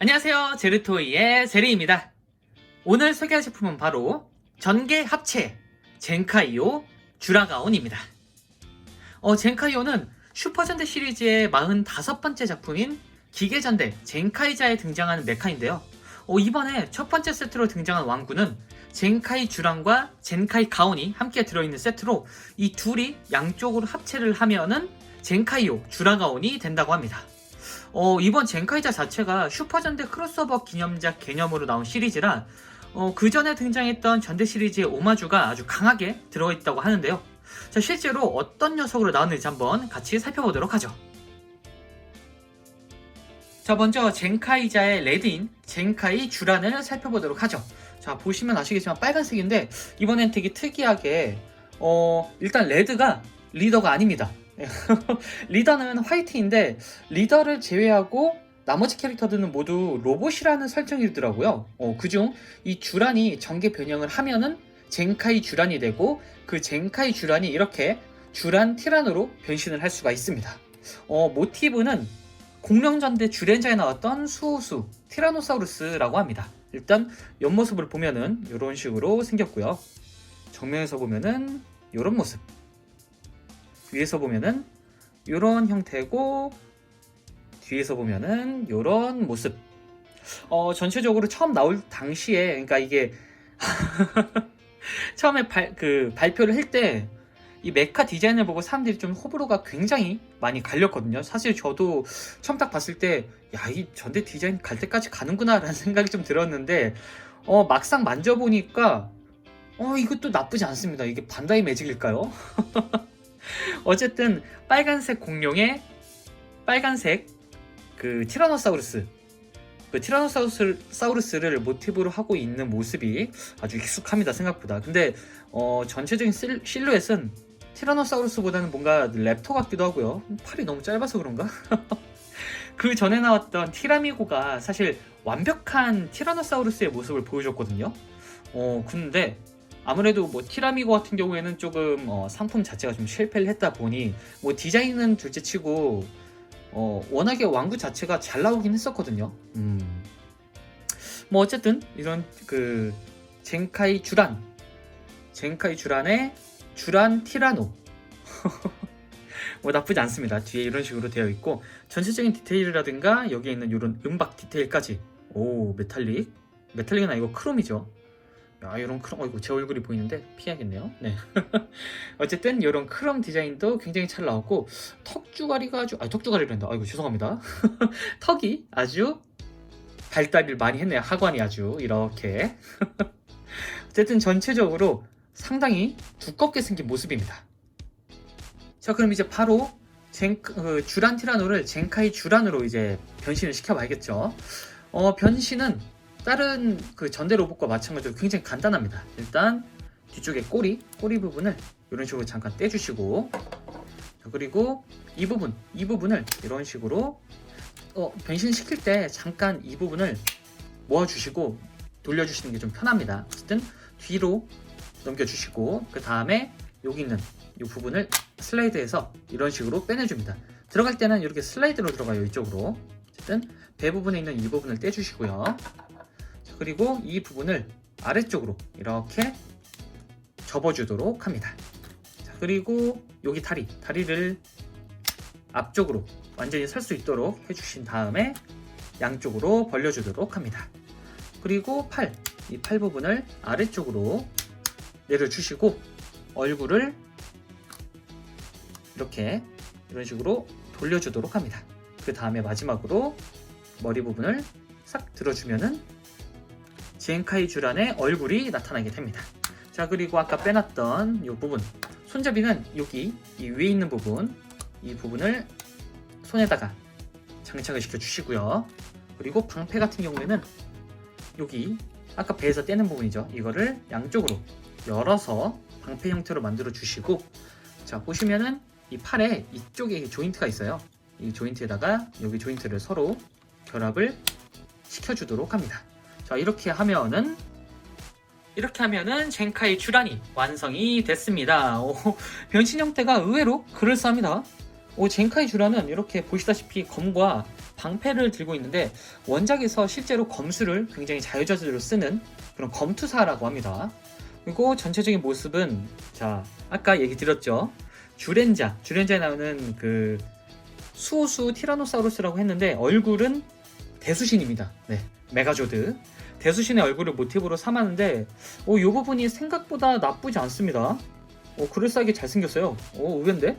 안녕하세요. 제르토이의 제리입니다. 오늘 소개할 제품은 바로 전개 합체 젠카이오 쥬라가온입니다. 젠카이오는 슈퍼전대 시리즈의 45번째 작품인 기계전대 젠카이자에 등장하는 메카인데요. 이번에 첫 번째 세트로 등장한 왕구는 젠카이 쥬란과 젠카이 가온이 함께 들어있는 세트로 이 둘이 양쪽으로 합체를 하면은 젠카이오 쥬라가온이 된다고 합니다. 이번 젠카이자 자체가 슈퍼전대 크로스오버 기념작 개념으로 나온 시리즈라 그 전에 등장했던 전대 시리즈의 오마주가 아주 강하게 들어있다고 하는데요. 자, 실제로 어떤 녀석으로 나왔는지 한번 같이 살펴보도록 하죠. 자, 먼저 젠카이자의 레드인 젠카이 쥬란을 살펴보도록 하죠. 자, 보시면 아시겠지만 빨간색인데 이번엔 되게 특이하게 일단 레드가 리더가 아닙니다. 리더는 화이트인데 리더를 제외하고 나머지 캐릭터들은 모두 로봇이라는 설정이더라고요. 그중 이 쥬란이 전개 변형을 하면은 젠카이 쥬란이 되고 그 젠카이 쥬란이 이렇게 쥬란 티란으로 변신을 할 수가 있습니다. 모티브는 공룡전대 쥬렌자에 나왔던 수호수 티라노사우루스라고 합니다. 일단 옆모습을 보면은 이런 식으로 생겼고요. 정면에서 보면은 이런 모습, 위에서 보면은 이런 형태고 뒤에서 보면은 이런 모습. 전체적으로 처음 나올 당시에, 그러니까 이게 처음에 발표를 할 때 이 메카 디자인을 보고 사람들이 좀 호불호가 굉장히 많이 갈렸거든요. 사실 저도 처음 딱 봤을 때 야, 이 전대 디자인 갈 때까지 가는구나 라는 생각이 좀 들었는데 막상 만져보니까 이것도 나쁘지 않습니다. 이게 반다이 매직일까요? 어쨌든 빨간색 공룡의 빨간색 그 티라노사우루스, 그 티라노사우루스를 모티브로 하고 있는 모습이 아주 익숙합니다, 생각보다. 근데 전체적인 실루엣은 티라노사우루스보다는 뭔가 랩터 같기도 하고요. 팔이 너무 짧아서 그런가? 그 전에 나왔던 티라미고가 사실 완벽한 티라노사우루스의 모습을 보여줬거든요. 근데 아무래도 뭐 티라미고 같은 경우에는 조금 상품 자체가 좀 실패를 했다 보니 뭐 디자인은 둘째치고 워낙에 왕구 자체가 잘 나오긴 했었거든요. 뭐 어쨌든 이런 그 젠카이 쥬란의 쥬란 티라노 뭐 나쁘지 않습니다. 뒤에 이런 식으로 되어 있고 전체적인 디테일이라든가 여기에 있는 이런 음박 디테일까지 메탈릭은 아니고 크롬이죠. 야, 이런 크롬, 이거 제 얼굴이 보이는데 피해야겠네요. 네. 어쨌든 이런 크롬 디자인도 굉장히 잘 나왔고 턱주가리가 턱주가리란다. 아이고 죄송합니다. 턱이 아주 발달을 많이 했네요. 하관이 아주 이렇게. 어쨌든 전체적으로 상당히 두껍게 생긴 모습입니다. 자, 그럼 이제 바로 쥬란 티라노를 젠카이 쥬란으로 이제 변신을 시켜봐야겠죠. 변신은 다른 그 전대 로봇과 마찬가지로 굉장히 간단합니다. 일단 뒤쪽에 꼬리 부분을 이런 식으로 잠깐 떼주시고, 그리고 이 부분을 이런 식으로 변신시킬 때 잠깐 이 부분을 모아주시고 돌려주시는 게 좀 편합니다. 어쨌든 뒤로 넘겨주시고 그 다음에 여기 있는 이 부분을 슬라이드해서 이런 식으로 빼내줍니다. 들어갈 때는 이렇게 슬라이드로 들어가요, 이쪽으로. 어쨌든 배 부분에 있는 이 부분을 떼주시고요. 그리고 이 부분을 아래쪽으로 이렇게 접어주도록 합니다. 자, 그리고 여기 다리를 앞쪽으로 완전히 설 수 있도록 해주신 다음에 양쪽으로 벌려주도록 합니다. 그리고 이 팔 부분을 아래쪽으로 내려주시고 얼굴을 이렇게 이런 식으로 돌려주도록 합니다. 그 다음에 마지막으로 머리 부분을 싹 들어주면은 젠카이 쥬란의 얼굴이 나타나게 됩니다. 자, 그리고 아까 빼놨던 이 부분, 손잡이는 여기 이 위에 있는 부분, 이 부분을 손에다가 장착을 시켜주시고요. 그리고 방패 같은 경우에는 여기 아까 배에서 떼는 부분이죠. 이거를 양쪽으로 열어서 방패 형태로 만들어 주시고, 자, 보시면은 이 팔에 이쪽에 조인트가 있어요. 이 조인트에다가 여기 조인트를 서로 결합을 시켜주도록 합니다. 자, 이렇게 하면은 젠카이 쥬란이 완성이 됐습니다. 변신 형태가 의외로 그럴싸합니다. 젠카이 쥬란은 이렇게 보시다시피 검과 방패를 들고 있는데 원작에서 실제로 검수를 굉장히 자유자재로 쓰는 그런 검투사라고 합니다. 그리고 전체적인 모습은 자 아까 얘기 드렸죠. 주렌자에 나오는 그 수호수 티라노사우루스라고 했는데 얼굴은 대수신입니다. 네, 메가조드 대수신의 얼굴을 모티브로 삼았는데 이 부분이 생각보다 나쁘지 않습니다. 그럴싸하게 잘생겼어요. 의외인데?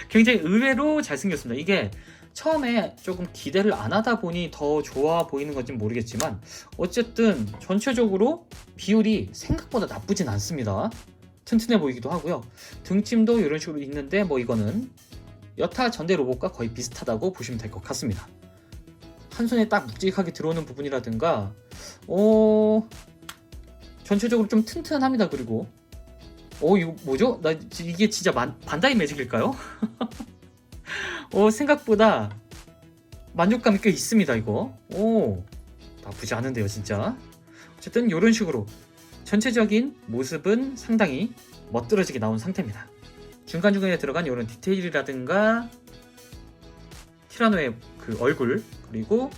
굉장히 의외로 잘생겼습니다. 이게 처음에 조금 기대를 안 하다 보니 더 좋아 보이는 건지 모르겠지만 어쨌든 전체적으로 비율이 생각보다 나쁘진 않습니다. 튼튼해 보이기도 하고요. 등짐도 이런 식으로 있는데 뭐 이거는 여타 전대 로봇과 거의 비슷하다고 보시면 될 것 같습니다. 한 손에 딱 묵직하게 들어오는 부분이라든가 전체적으로 좀 튼튼합니다. 그리고 이거 뭐죠? 이게 진짜 반다이 매직일까요? 생각보다 만족감이 꽤 있습니다. 이거 나쁘지 않은데요 진짜. 어쨌든 이런 식으로 전체적인 모습은 상당히 멋들어지게 나온 상태입니다. 중간중간에 들어간 이런 디테일이라든가 티라노의 그 얼굴, 그리고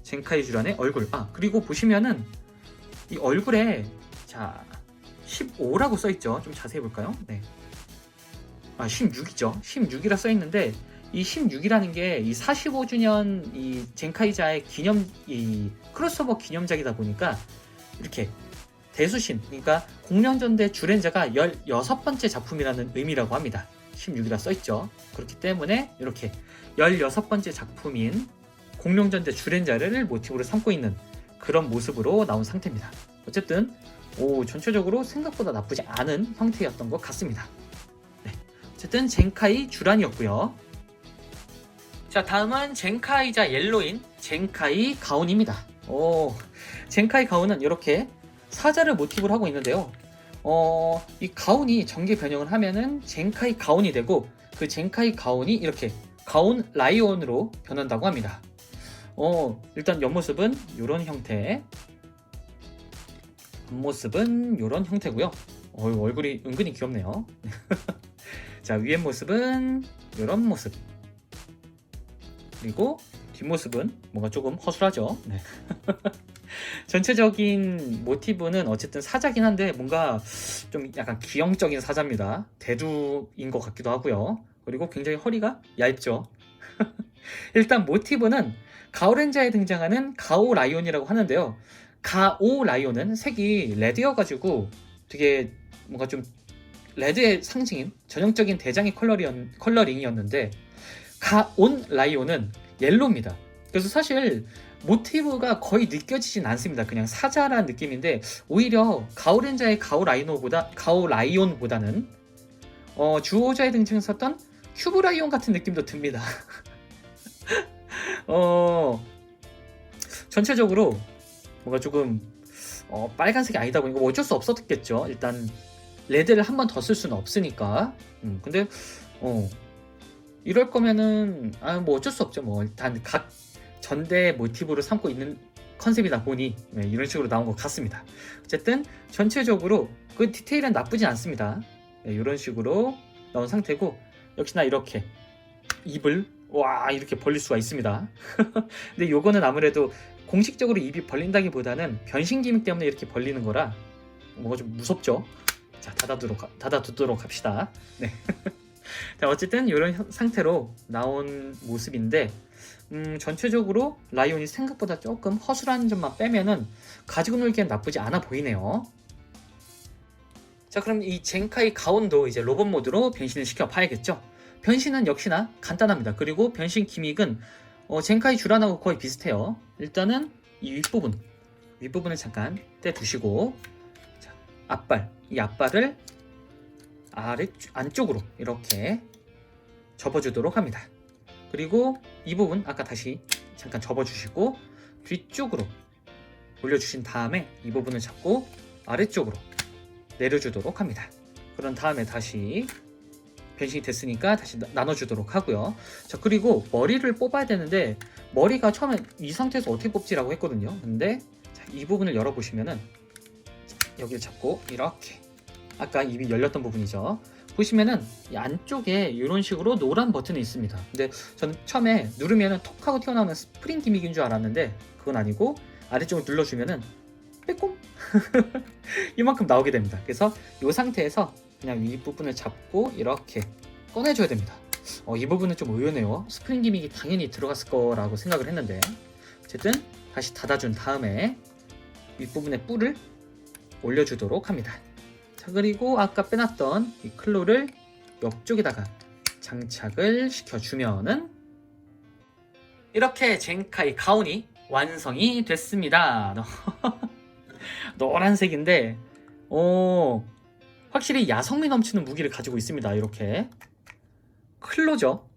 젠카이 주란의 얼굴, 그리고 보시면은 이 얼굴에 자 15라고 써있죠. 좀 자세히 볼까요? 네. 16이죠. 16이라 써있는데 이 16이라는 게 이 45주년 이 젠카이자의 이 크로스오버 기념작이다 보니까 이렇게 대수신, 그러니까 공룡전대 주렌자가 16번째 작품이라는 의미라고 합니다. 16이라 써있죠. 그렇기 때문에 이렇게 16번째 작품인 공룡전대 주렌자를 모티브로 삼고 있는 그런 모습으로 나온 상태입니다. 어쨌든 전체적으로 생각보다 나쁘지 않은 형태였던 것 같습니다. 네. 어쨌든 젠카이 주란이었고요. 자, 다음은 젠카이자 옐로인 젠카이 가온입니다. 젠카이 가온은 이렇게 사자를 모티브로 하고 있는데요. 이 가온이 전개 변형을 하면은 젠카이 가온이 되고 그 젠카이 가온이 이렇게 가온 라이온으로 변한다고 합니다. 일단 옆모습은 이런 형태, 앞모습은 이런 형태고요. 얼굴이 은근히 귀엽네요. 자, 위에 모습은 이런 모습, 그리고 뒷모습은 뭔가 조금 허술하죠. 네. 전체적인 모티브는 어쨌든 사자긴 한데 뭔가 좀 약간 기형적인 사자입니다. 대두인 것 같기도 하고요. 그리고 굉장히 허리가 얇죠. 일단 모티브는 가오렌자에 등장하는 가오 라이온이라고 하는데요. 가오 라이온은 색이 레드여가지고 되게 뭔가 좀 레드의 상징인 전형적인 대장의 컬러링이었는데 가온 라이온은 옐로입니다. 그래서 사실 모티브가 거의 느껴지진 않습니다. 그냥 사자란 느낌인데 오히려 가오렌자의 가오 라이온보다는 주호자에 등장했었던 큐브 라이온 같은 느낌도 듭니다. 전체적으로 뭔가 조금 빨간색이 아니다 보니까 어쩔 수 없었겠죠. 일단 레드를 한 번 더 쓸 수는 없으니까. 근데 이럴 거면은 뭐 어쩔 수 없죠. 뭐 일단 각 전대 모티브로 삼고 있는 컨셉이다 보니 이런 식으로 나온 것 같습니다. 어쨌든 전체적으로 그 디테일은 나쁘지 않습니다. 이런 식으로 나온 상태고 역시나 이렇게 입을 이렇게 벌릴 수가 있습니다. 근데 요거는 아무래도 공식적으로 입이 벌린다기보다는 변신 기믹 때문에 이렇게 벌리는 거라 뭔가 좀 무섭죠. 자, 닫아두도록 합시다. 네. 자, 어쨌든 이런 상태로 나온 모습인데 전체적으로 라이온이 생각보다 조금 허술한 점만 빼면은 가지고 놀기엔 나쁘지 않아 보이네요. 자, 그럼 이 젠카이 가온도 이제 로봇 모드로 변신을 시켜 봐야겠죠. 변신은 역시나 간단합니다. 그리고 변신 기믹은 젠카이 주란하고 거의 비슷해요. 일단은 이 윗부분을 잠깐 떼두시고, 자, 이 앞발을 안쪽으로 이렇게 접어주도록 합니다. 그리고 이 부분 아까 다시 잠깐 접어주시고 뒤쪽으로 올려주신 다음에 이 부분을 잡고 아래쪽으로 내려주도록 합니다. 그런 다음에 다시 변신이 됐으니까 다시 나눠주도록 하고요. 자, 그리고 머리를 뽑아야 되는데 머리가 처음에 이 상태에서 어떻게 뽑지라고 했거든요. 근데 자, 이 부분을 열어보시면은 여기를 잡고 이렇게 아까 입이 열렸던 부분이죠. 보시면은 이 안쪽에 이런 식으로 노란 버튼이 있습니다. 근데 저는 처음에 누르면은 톡 하고 튀어나오는 스프링 기믹인 줄 알았는데 그건 아니고 아래쪽을 눌러주면은 빼꼼 이만큼 나오게 됩니다. 그래서 이 상태에서 그냥 윗부분을 잡고 이렇게 꺼내줘야 됩니다. 이 부분은 좀 의외네요. 스프링 기믹이 당연히 들어갔을 거라고 생각을 했는데 어쨌든 다시 닫아준 다음에 윗부분에 뿔을 올려주도록 합니다. 자, 그리고 아까 빼놨던 이 클로를 옆쪽에다가 장착을 시켜주면은 이렇게 젠카이 가온이 완성이 됐습니다. 노란색인데 확실히 야성미 넘치는 무기를 가지고 있습니다. 이렇게 클로죠.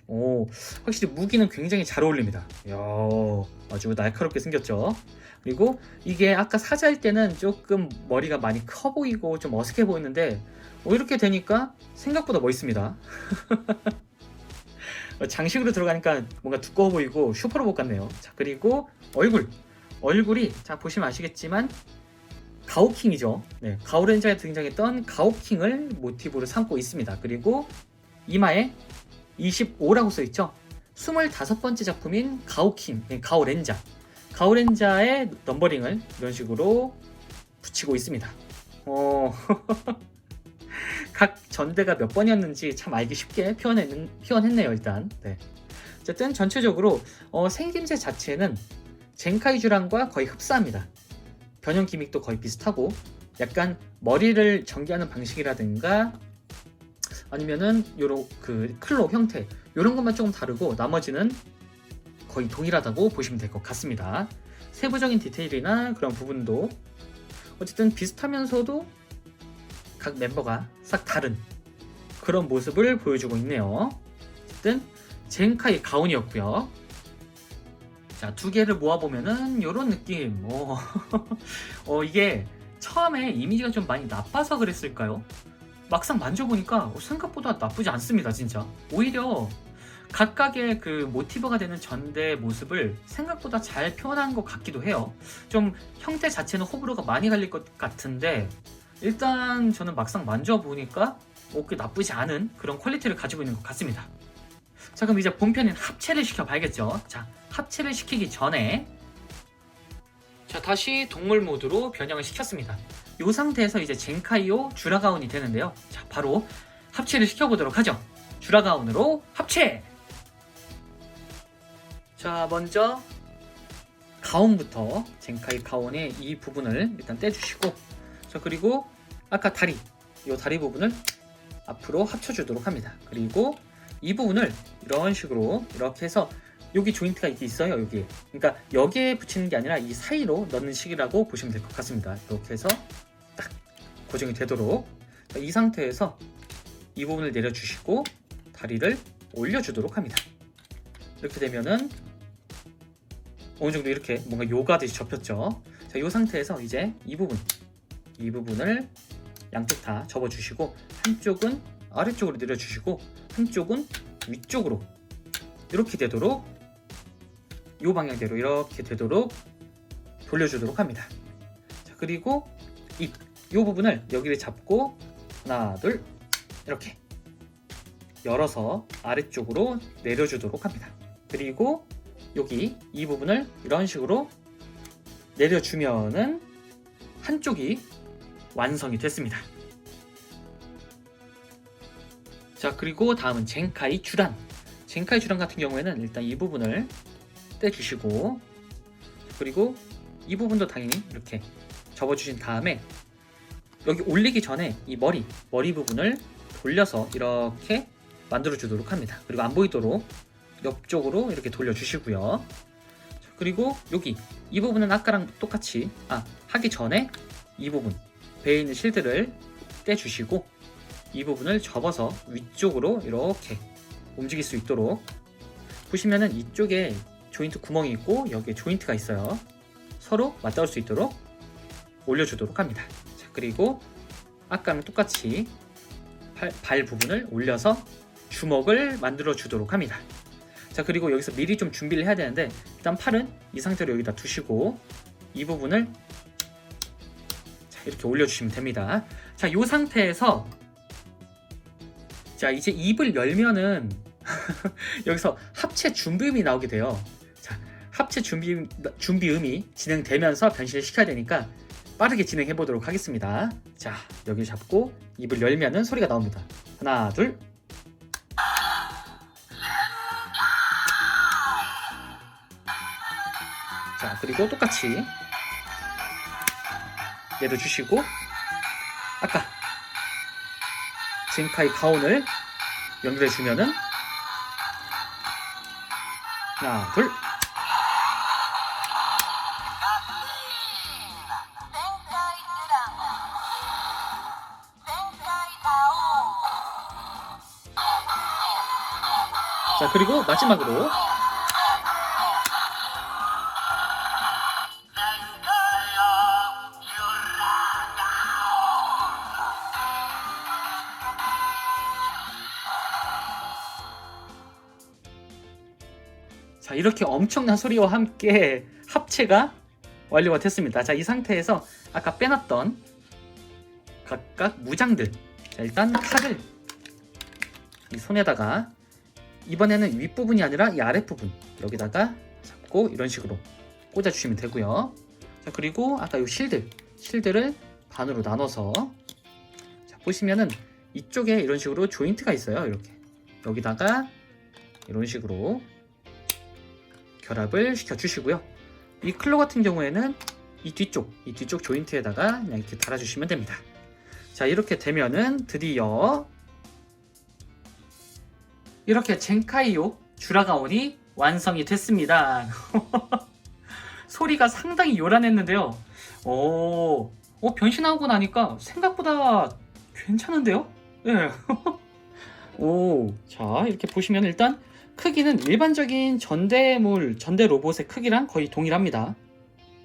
확실히 무기는 굉장히 잘 어울립니다. 이야, 아주 날카롭게 생겼죠. 그리고 이게 아까 사자일 때는 조금 머리가 많이 커 보이고 좀 어색해 보였는데 이렇게 되니까 생각보다 멋있습니다. 장식으로 들어가니까 뭔가 두꺼워 보이고 슈퍼로봇 같네요. 자, 그리고 얼굴이 자 보시면 아시겠지만 가오킹이죠. 네, 가오렌저에 등장했던 가오킹을 모티브로 삼고 있습니다. 그리고 이마에 25라고 써있죠. 25번째 작품인 가오킹, 가오렌자의 넘버링을 이런 식으로 붙이고 있습니다. 각 전대가 몇 번이었는지 참 알기 쉽게 표현했네요. 일단 네. 어쨌든 전체적으로 생김새 자체는 젠카이주랑과 거의 흡사합니다. 변형 기믹도 거의 비슷하고 약간 머리를 전개하는 방식이라든가 아니면은 요런 그 클로 형태 요런 것만 조금 다르고 나머지는 거의 동일하다고 보시면 될 것 같습니다. 세부적인 디테일이나 그런 부분도 어쨌든 비슷하면서도 각 멤버가 싹 다른 그런 모습을 보여주고 있네요. 어쨌든 젠카이 가온이었고요. 자, 두 개를 모아보면은 요런 느낌. 이게 처음에 이미지가 좀 많이 나빠서 그랬을까요? 막상 만져보니까 생각보다 나쁘지 않습니다. 진짜 오히려 각각의 그 모티브가 되는 전대 모습을 생각보다 잘 표현한 것 같기도 해요. 좀 형태 자체는 호불호가 많이 갈릴 것 같은데 일단 저는 막상 만져보니까 꽤 나쁘지 않은 그런 퀄리티를 가지고 있는 것 같습니다. 자, 그럼 이제 본편인 합체를 시켜봐야겠죠. 자, 합체를 시키기 전에 자, 다시 동물 모드로 변형을 시켰습니다. 이 상태에서 이제 젠카이오 주라가온이 되는데요. 자, 바로 합체를 시켜보도록 하죠. 주라가온으로 합체! 자, 먼저 가온부터 젠카이 가온의 이 부분을 일단 떼주시고 자, 그리고 아까 다리, 이 다리 부분을 앞으로 합쳐주도록 합니다. 그리고 이 부분을 이런 식으로 이렇게 해서 여기 조인트가 있어요. 여기. 그러니까 여기에 붙이는 게 아니라 이 사이로 넣는 식이라고 보시면 될 것 같습니다. 이렇게 해서 딱 고정이 되도록 이 상태에서 이 부분을 내려주시고 다리를 올려주도록 합니다. 이렇게 되면은 어느 정도 이렇게 뭔가 요가듯이 접혔죠. 자, 이 상태에서 이제 이 부분을 양쪽 다 접어주시고 한쪽은 아래쪽으로 내려주시고 한쪽은 위쪽으로 이렇게 되도록 이 방향대로 이렇게 되도록 돌려주도록 합니다. 자, 그리고 이 부분을 여기를 잡고 하나 둘 이렇게 열어서 아래쪽으로 내려주도록 합니다. 그리고 여기 이 부분을 이런 식으로 내려주면은 한쪽이 완성이 됐습니다. 자, 그리고 다음은 젠카이 주란 같은 경우에는 일단 이 부분을 떼주시고 그리고 이 부분도 당연히 이렇게 접어주신 다음에 여기 올리기 전에 이 머리 부분을 돌려서 이렇게 만들어 주도록 합니다. 그리고 안 보이도록 옆쪽으로 이렇게 돌려주시고요. 그리고 여기 이 부분은 아까랑 똑같이 하기 전에 이 부분 배에 있는 실드를 떼주시고 이 부분을 접어서 위쪽으로 이렇게 움직일 수 있도록 보시면은 이쪽에 조인트 구멍이 있고 여기에 조인트가 있어요. 서로 맞닿을 수 있도록 올려주도록 합니다. 자, 그리고 아까랑 똑같이 발 부분을 올려서 주먹을 만들어 주도록 합니다. 자, 그리고 여기서 미리 좀 준비를 해야 되는데 일단 팔은 이 상태로 여기다 두시고 이 부분을 자, 이렇게 올려주시면 됩니다. 자, 이 상태에서 자, 이제 입을 열면은 여기서 합체 준비음이 나오게 돼요. 자, 합체 준비음이 진행되면서 변신을 시켜야 되니까 빠르게 진행해 보도록 하겠습니다. 자, 여기 잡고 입을 열면은 소리가 나옵니다. 하나, 둘. 자, 그리고 똑같이 얘도 주시고, 아까 젠카이 가온을 연결해 주면은 하나, 둘. 자, 그리고 마지막으로 자, 이렇게 엄청난 소리와 함께 합체가 완료가 됐습니다. 자, 이 상태에서 아까 빼놨던 각각 무장들, 자, 일단 칼을 이 손에다가, 이번에는 윗부분이 아니라 이 아랫부분 여기다가 잡고 이런 식으로 꽂아주시면 되고요. 자, 그리고 아까 이 실드를 반으로 나눠서, 자, 보시면은 이쪽에 이런 식으로 조인트가 있어요. 이렇게 여기다가 이런 식으로 결합을 시켜주시고요. 이 클로 같은 경우에는 이 뒤쪽 조인트에다가 그냥 이렇게 달아주시면 됩니다. 자, 이렇게 되면은 드디어 이렇게 젠카이요 주라가온이 완성이 됐습니다. 소리가 상당히 요란했는데요. 변신하고 나니까 생각보다 괜찮은데요? 네. 자, 이렇게 보시면 일단 크기는 일반적인 전대 로봇의 크기랑 거의 동일합니다.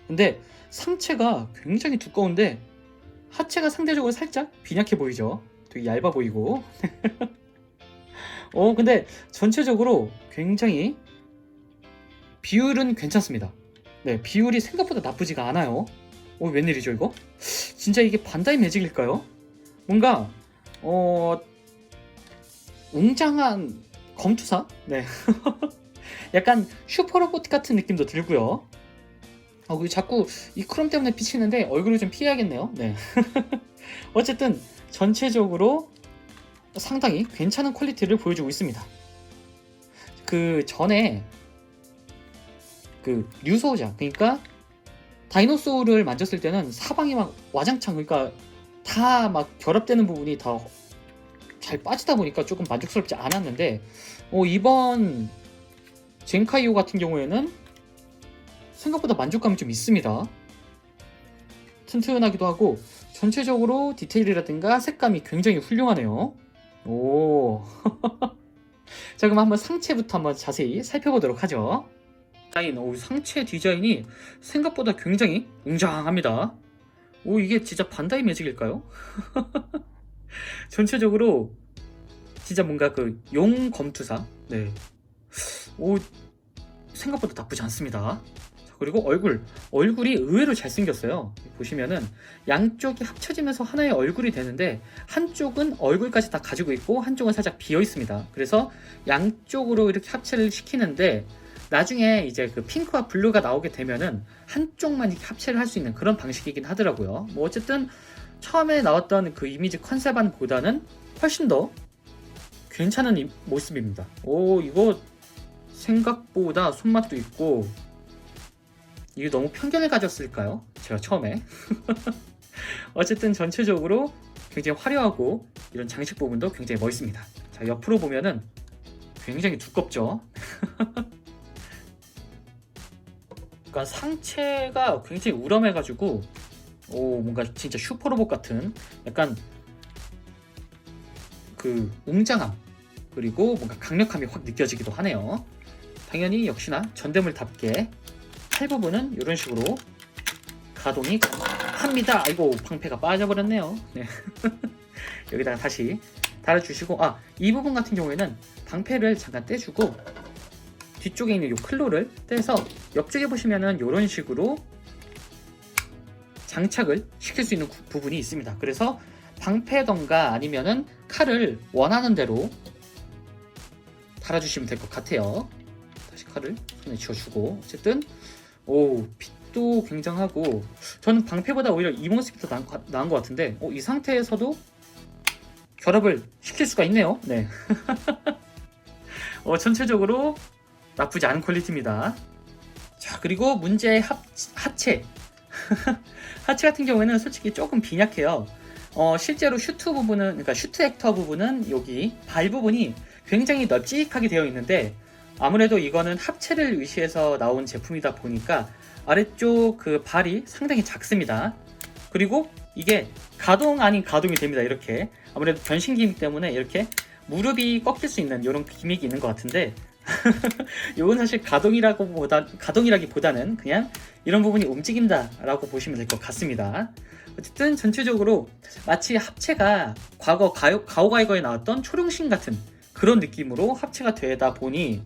근데 상체가 굉장히 두꺼운데 하체가 상대적으로 살짝 빈약해 보이죠? 되게 얇아 보이고. 근데 전체적으로 굉장히 비율은 괜찮습니다. 네, 비율이 생각보다 나쁘지가 않아요. 웬일이죠 이거? 진짜 이게 반다이 매직일까요? 뭔가 웅장한 검투사? 네. 약간 슈퍼로봇 같은 느낌도 들고요. 그리고 자꾸 이 크롬 때문에 비치는데 얼굴을 좀 피해야겠네요. 네. 어쨌든 전체적으로 상당히 괜찮은 퀄리티를 보여주고 있습니다. 그 전에 그 류소자, 그러니까 다이노소울을 만졌을 때는 사방이 막 와장창, 그러니까 다 막 결합되는 부분이 다 잘 빠지다 보니까 조금 만족스럽지 않았는데, 이번 젠카이오 같은 경우에는 생각보다 만족감이 좀 있습니다. 튼튼하기도 하고 전체적으로 디테일이라든가 색감이 굉장히 훌륭하네요. 자, 그럼 한번 상체부터 한번 자세히 살펴보도록 하죠. 상체 디자인이 생각보다 굉장히 웅장합니다. 이게 진짜 반다이 매직일까요? 전체적으로 진짜 뭔가 그 용 검투사. 네. 생각보다 나쁘지 않습니다. 자, 그리고 얼굴이 의외로 잘생겼어요. 보시면은 양쪽이 합쳐지면서 하나의 얼굴이 되는데, 한쪽은 얼굴까지 다 가지고 있고 한쪽은 살짝 비어 있습니다. 그래서 양쪽으로 이렇게 합체를 시키는데, 나중에 이제 그 핑크와 블루가 나오게 되면은 한쪽만 이렇게 합체를 할 수 있는 그런 방식이긴 하더라고요. 어쨌든 처음에 나왔던 그 이미지 컨셉안보다는 훨씬 더 괜찮은 모습입니다. 이거 생각보다 손맛도 있고, 이게 너무 편견을 가졌을까요? 제가 처음에. 어쨌든 전체적으로 굉장히 화려하고 이런 장식 부분도 굉장히 멋있습니다. 자, 옆으로 보면은 굉장히 두껍죠. 그러니까 상체가 굉장히 우람해가지고 뭔가 진짜 슈퍼로봇 같은 약간 그 웅장함, 그리고 뭔가 강력함이 확 느껴지기도 하네요. 당연히 역시나 전대물답게 팔 부분은 이런 식으로 가동이 합니다. 아이고, 방패가 빠져버렸네요. 네. 여기다가 다시 달아주시고, 이 부분 같은 경우에는 방패를 잠깐 떼주고 뒤쪽에 있는 이 클로를 떼서 옆쪽에 보시면은 이런 식으로 장착을 시킬 수 있는 부분이 있습니다. 그래서 방패던가 아니면은 칼을 원하는 대로 달아주시면 될 것 같아요. 다시 칼을 손에 쥐어주고, 어쨌든 오, 빛도 굉장하고, 저는 방패보다 오히려 이 모습이 더 나은 것 같은데, 이 상태에서도 결합을 시킬 수가 있네요. 네. 전체적으로 나쁘지 않은 퀄리티입니다. 자, 그리고 문제의 하체. 하체 같은 경우에는 솔직히 조금 빈약해요. 실제로 슈트 부분은, 그러니까 슈트 액터 부분은 여기 발 부분이 굉장히 널찍하게 되어 있는데, 아무래도 이거는 합체를 위시해서 나온 제품이다 보니까 아래쪽 그 발이 상당히 작습니다. 그리고 이게 가동 아닌 가동이 됩니다. 이렇게 아무래도 변신 기믹 때문에 이렇게 무릎이 꺾일 수 있는 이런 기믹이 있는 것 같은데, 이건 사실 가동이라기보다는 그냥 이런 부분이 움직인다라고 보시면 될 것 같습니다. 어쨌든 전체적으로 마치 합체가 과거 가오가이거에 나왔던 초룡신 같은 그런 느낌으로 합체가 되다 보니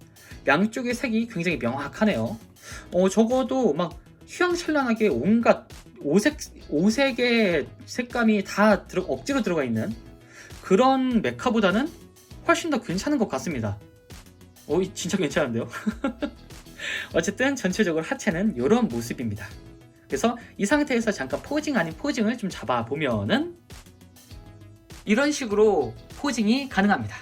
양쪽의 색이 굉장히 명확하네요. 적어도 막 휘황찬란하게 온갖 오색의 색감이 다 억지로 들어가 있는 그런 메카보다는 훨씬 더 괜찮은 것 같습니다. 진짜 괜찮은데요? 어쨌든 전체적으로 하체는 이런 모습입니다. 그래서 이 상태에서 잠깐 포징 아닌 포징을 좀 잡아보면은 이런 식으로 포징이 가능합니다.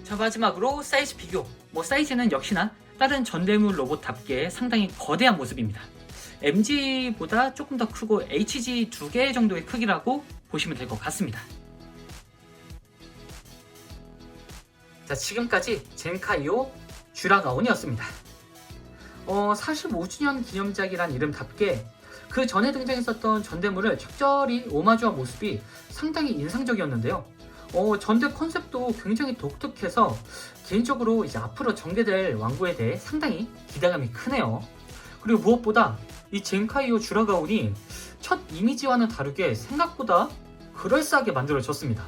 자, 마지막으로 사이즈 비교. 사이즈는 역시나 다른 전대물 로봇답게 상당히 거대한 모습입니다. MG보다 조금 더 크고 HG 2개 정도의 크기라고 보시면 될 것 같습니다. 자, 지금까지 젠카이오 쥬라가온이었습니다. 45주년 기념작이란 이름답게 그 전에 등장했었던 전대물을 적절히 오마주한 모습이 상당히 인상적이었는데요. 전대 컨셉도 굉장히 독특해서 개인적으로 이제 앞으로 전개될 완구에 대해 상당히 기대감이 크네요. 그리고 무엇보다 이 젠카이오 쥬라가온이 첫 이미지와는 다르게 생각보다 그럴싸하게 만들어졌습니다.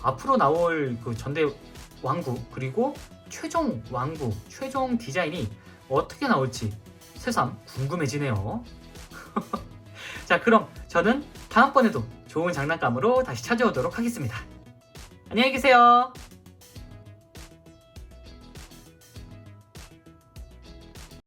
앞으로 나올 그 전대 완구 그리고 최종 완구, 최종 디자인이 어떻게 나올지 새삼 궁금해지네요. 자, 그럼 저는 다음번에도 좋은 장난감으로 다시 찾아오도록 하겠습니다. 안녕히 계세요.